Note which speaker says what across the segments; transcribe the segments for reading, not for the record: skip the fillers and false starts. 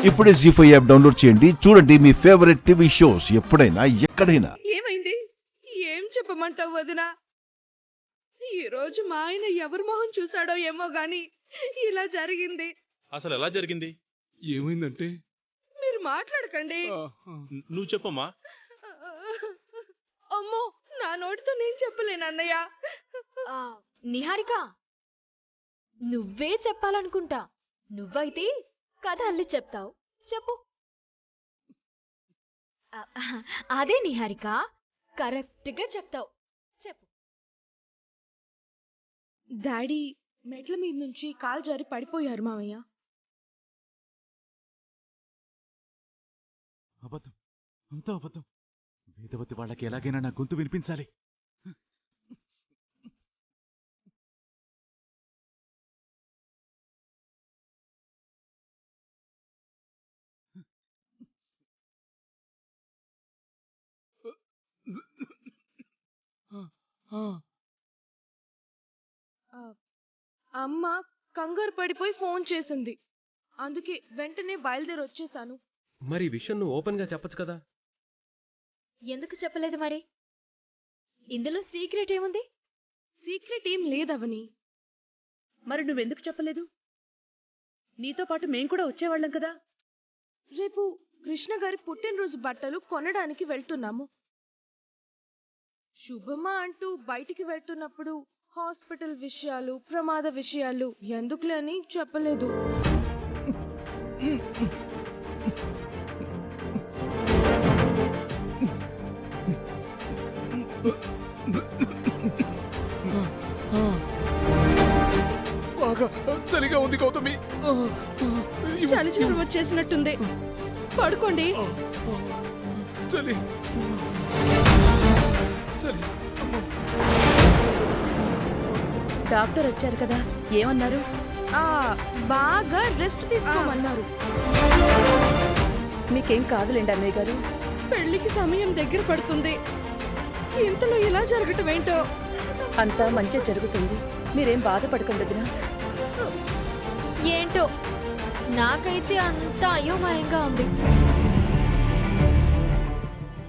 Speaker 1: ఇప్పుడే జీ5 app download చేయండి. చూడండి మీ ఫేవరెట్ టీవీ షోస్ ఎప్పుడైనా ఎక్కడైనా.
Speaker 2: ఏమైంది? ఏం చెప్పమంటావు వదినా? ఈ రోజు మా ఆయన ఎవరి మొహం చూసాడో ఏమో గాని ఇలా జరిగింది.
Speaker 3: అసలు ఎలా జరిగింది?
Speaker 4: ఏమైందంటే
Speaker 2: మీరు మాట్లాడకండి.
Speaker 3: నువ్వు చెప్పమ్మా.
Speaker 2: అమ్మో, నా నోటితో నేను చెప్పలేను అన్నయ్య.
Speaker 5: నిహారిక, నువ్వే చెప్పాలనుకుంటా. నువ్వైతే కథ అల్లి చెప్తావు. చెప్పు. అదే నిహారిక, కరెక్ట్ గా చెప్తావు. చెప్పు.
Speaker 2: డాడీ మెట్ల మీద నుంచి కాలు జారి పడిపోయారు మావయ్య.
Speaker 4: అబద్ధం, అంతా అబద్ధం. వేదవతి వాళ్ళకి ఎలాగైనా నా గొంతు వినిపించాలి.
Speaker 2: అమ్మ కంగారు పడిపోయి ఫోన్ చేసింది. అందుకే వెంటనే బయలుదేరి వచ్చేసాను.
Speaker 6: మరి విషయం నువ్వు ఓపెన్ గా చెప్పొచ్చు కదా.
Speaker 5: ఎందుకు చెప్పలేదు మరి? ఇందులో సీక్రెట్ ఏముంది?
Speaker 2: సీక్రెట్ ఏం లేదవని.
Speaker 7: మరి నువ్వెందుకు చెప్పలేదు? నీతో పాటు మేం కూడా వచ్చేవాళ్ళం కదా.
Speaker 2: రేపు కృష్ణ గారి పుట్టినరోజు బట్టలు కొనడానికి వెళ్తున్నాము. శుభమా అంటూ బయటికి వెళ్తున్నప్పుడు హాస్పిటల్ విషయాలు, ప్రమాద విషయాలు ఎందుకులే అని చెప్పలేదు.
Speaker 4: బాగా చలిగా ఉంది గౌతమి.
Speaker 2: చలి జ్వరం వచ్చేసినట్టుంది. పడుకోండి.
Speaker 4: చలి చలి.
Speaker 7: డాక్టర్ వచ్చారు కదా, ఏమన్నారు?
Speaker 2: బాగా రెస్ట్ తీసుకోమన్నారు.
Speaker 7: మీకేం కాదులేండి అన్నయ్య గారు.
Speaker 2: పెళ్లికి సమయం దగ్గర పడుతుంది. ఇంతలో ఇలా జరగటం ఏంటో.
Speaker 7: అంతా మంచి జరుగుతుంది, మీరేం బాధపడకండి వదినా.
Speaker 5: ఏంటో నాకైతే అంతా అయోమయంగా ఉంది.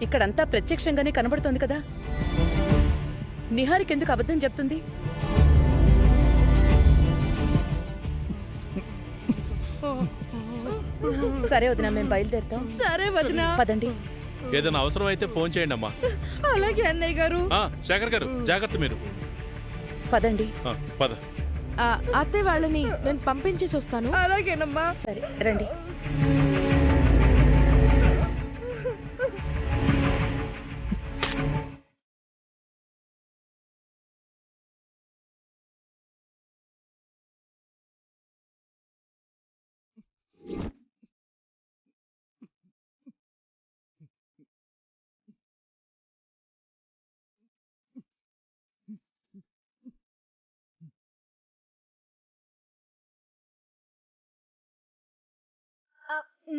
Speaker 7: ఇక్కడంతా ప్రత్యక్షంగానే కనబడుతోంది కదా. నిహారిక ఎందుకు అబద్ధం చెప్తుంది? సరే వదినా, మేము బయలుదేరుతాం.
Speaker 2: సరే వదినా,
Speaker 7: పదండి.
Speaker 3: ఏదైనా అవసరం అయితే ఫోన్ చేయండి అమ్మా.
Speaker 2: అలాగే అన్నయ్య గారు.
Speaker 3: శేఖర్ గారు జాగ్రత్త మీరు.
Speaker 7: పదండి.
Speaker 3: పద.
Speaker 2: అత్తయ్య వాళ్ళని నేను పంపించేసి వస్తాను. అలాగేనమ్మా.
Speaker 7: సరే రండి.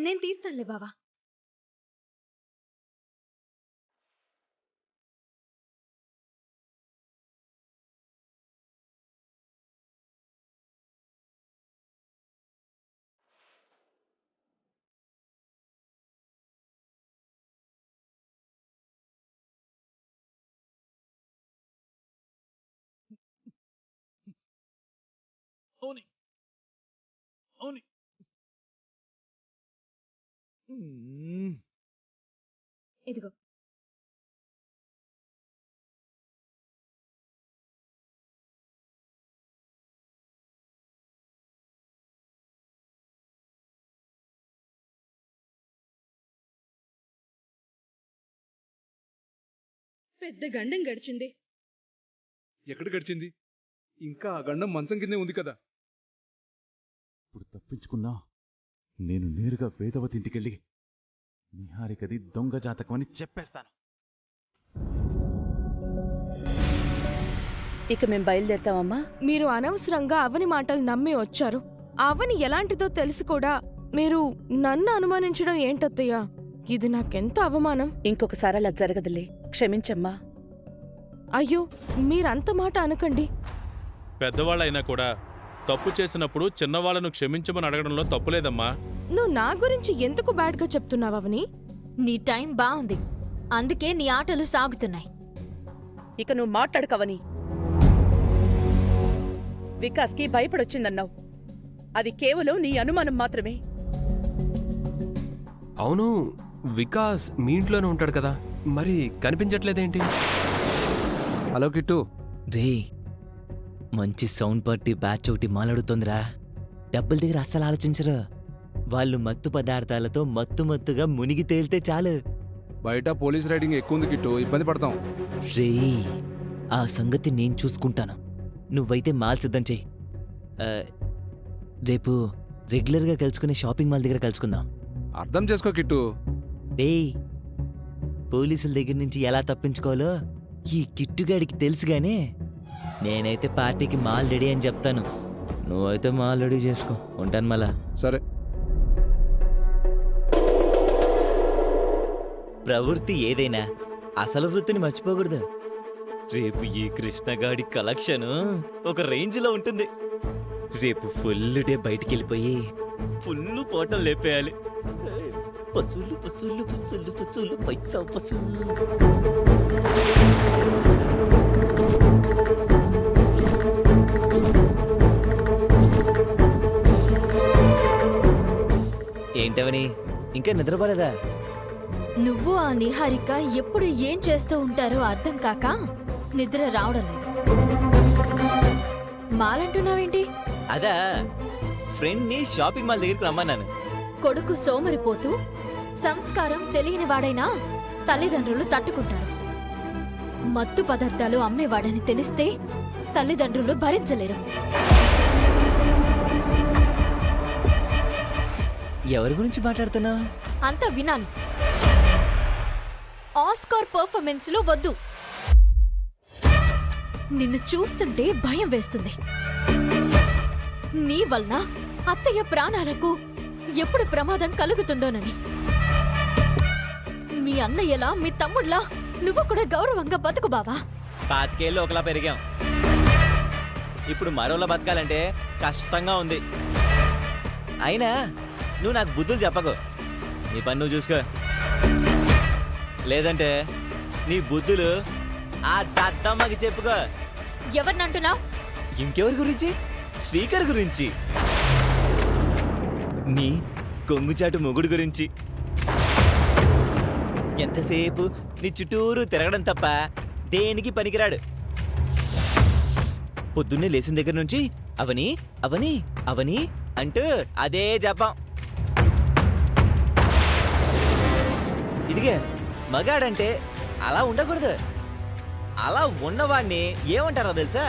Speaker 5: నేను తీస్తానులే బావా.
Speaker 4: అవుని అవుని.
Speaker 5: ఇదిగో.
Speaker 2: పెద్ద గండం గడిచింది.
Speaker 4: ఎక్కడ గడిచింది? ఇంకా ఆ గండం మంచం కిందే ఉంది కదా. ఇప్పుడు తప్పించుకున్నా నేను నేరుగా వేదవతి ఇంటికెళ్ళి నిహారికది దొంగ జాతకం అని చెప్పేస్తాను.
Speaker 7: ఇక మేము బయలుదేరుతామమ్మా.
Speaker 2: మీరు అనవసరంగా అవని మాటలు నమ్మి వచ్చారు. అవని ఎలాంటిదో తెలిసి కూడా మీరు నన్ను అనుమానించడం ఏంటత్తయ్యా? ఇది నాకెంత అవమానం.
Speaker 7: ఇంకొకసారి అలా జరగదులే, క్షమించమ్మా.
Speaker 2: అయ్యో, మీరంత మాట అనకండి.
Speaker 3: పెద్దవాళ్ళైనా కూడా తప్పు చేసినప్పుడు చిన్నవాళ్లను క్షమించమని అడగడంలో తప్పులేదమ్మా.
Speaker 2: నువ్వు నా గురించి ఎందుకు బ్యాడ్గా చెప్తున్నావు అవని?
Speaker 5: నీ టైం బాగుంది, అందుకే నీ ఆటలు సాగుతున్నాయి.
Speaker 7: ఇక నువ్వు మాట్లాడుకవని. వికాస్కి భయపడొచ్చిందన్నావు. అది కేవలం నీ అనుమానం మాత్రమే.
Speaker 6: అవును, వికాస్ మీ ఇంట్లోనే ఉంటాడు కదా, మరి కనిపించట్లేదేంటి?
Speaker 4: Hello kit.
Speaker 8: రే, మంచి సౌండ్ పార్టీ బ్యాచ్ ఒకటి మాట్లాడుతోందిరా. డబ్బుల దగ్గర అస్సలు ఆలోచించరు. వాళ్ళు మత్తు పదార్థాలతో మత్తుగా మునిగి తేలితే చాలు.
Speaker 4: బయట పోలీస్ రైడింగ్ ఎక్కువ ఉంది కిట్టు, ఇబ్బంది పడతాం.
Speaker 8: రే, ఆ సంగతి నేను చూసుకుంటాను. నువ్వైతే మాల్ సిద్ధం చెయ్యి. రేపు రెగ్యులర్గా కలుసుకునే షాపింగ్ మాల్ దగ్గర కలుసుకుందాం.
Speaker 4: అర్థం చేసుకో కిట్టు.
Speaker 8: రే, పోలీసుల దగ్గర నుంచి ఎలా తప్పించుకోవాలో ఈ కిట్టుగాడికి తెలుసుగానే. నేనైతే పార్టీకి మాల్ రెడీ అని చెప్తాను, నువ్వైతే మాల్ రెడీ చేసుకో. ఉంటాను మళ్ళా.
Speaker 4: సరే.
Speaker 8: ప్రవృత్తి ఏదైనా అసలు వృత్తిని మర్చిపోకూడదు. రేపు ఈ కృష్ణగాడి కలెక్షన్ ఒక రేంజ్ లో ఉంటుంది. రేపు ఫుల్ డే బయటికి వెళ్ళిపోయి ఫుల్ పోటలు లేపేయాలి. పశువులు పశువులు పశువులు పశువులు పైసా పశువులు. ఏంటవని, ఇంకా నిద్రపోలేదా?
Speaker 5: నువ్వు ఆ నిహారిక ఎప్పుడు ఏం చేస్తూ ఉంటారో అర్థం కాక నిద్ర రావడం లేదు. మాలంటున్నావేంటి?
Speaker 8: అదా, ఫ్రెండ్ ని షాపింగ్ మాల్ దగ్గరికి రమ్మన్నాను.
Speaker 5: కొడుకు సోమరిపోతూ సంస్కారం తెలియని వాడైనా తల్లిదండ్రులు తట్టుకుంటారు. మత్తు పదార్థాలు అమ్మేవాడని తెలిస్తే తల్లిదండ్రులు భరించలేరు.
Speaker 8: ఎవరి గురించి మాట్లాడుతున్నావు?
Speaker 5: అంతా వినాలి. ఆస్కార్ పర్ఫార్మెన్స్ లో వద్దు. నిన్ను చూస్తుంటే భయం వేస్తుంది. నీ వల్ల అత్తయ్య ప్రాణాలకు ఎప్పుడు ప్రమాదం కలుగుతుందోనని. మీ అన్నయ్యలా మీ తమ్ముడ్లా నువ్వు కూడా గౌరవంగా బతుకు బావా.
Speaker 8: 25 ఏళ్ళు ఒకలా పెరిగాం. ఇప్పుడు మరోలా బతకాలంటే కష్టంగా ఉంది. అయినా నువ్వు నాకు బుద్ధులు చెప్పకు. నీ పని నువ్వు చూసుకో, లేదంటే నీ బుద్ధులు ఆ దత్తమ్మకి చెప్పుకో.
Speaker 5: ఎవరినంటున్నావు?
Speaker 8: ఇంకెవరి గురించి? శ్రీకర్ గురించి, నీ కొంగుచాటు మొగుడు గురించి. ఎంతసేపు నీ చుట్టూరు తిరగడం తప్ప దేనికి పనికిరాడు. పొద్దున్నే లేచిన దగ్గర నుంచి అవని అవని అవని అంటూ అదే జపం. ఇదిగే మగాడంటే అలా ఉండకూడదు. అలా ఉన్నవాణ్ణి ఏమంటారో తెలుసా?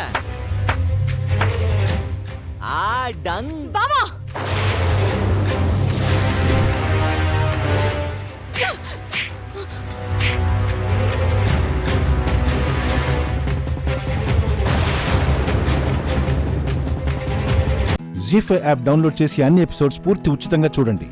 Speaker 8: ఆ డంగ్.
Speaker 5: బావా
Speaker 1: జీ5 యాప్ డౌన్లోడ్ చేసి అన్ని ఎపిసోడ్స్ పూర్తి ఉచితంగా చూడండి.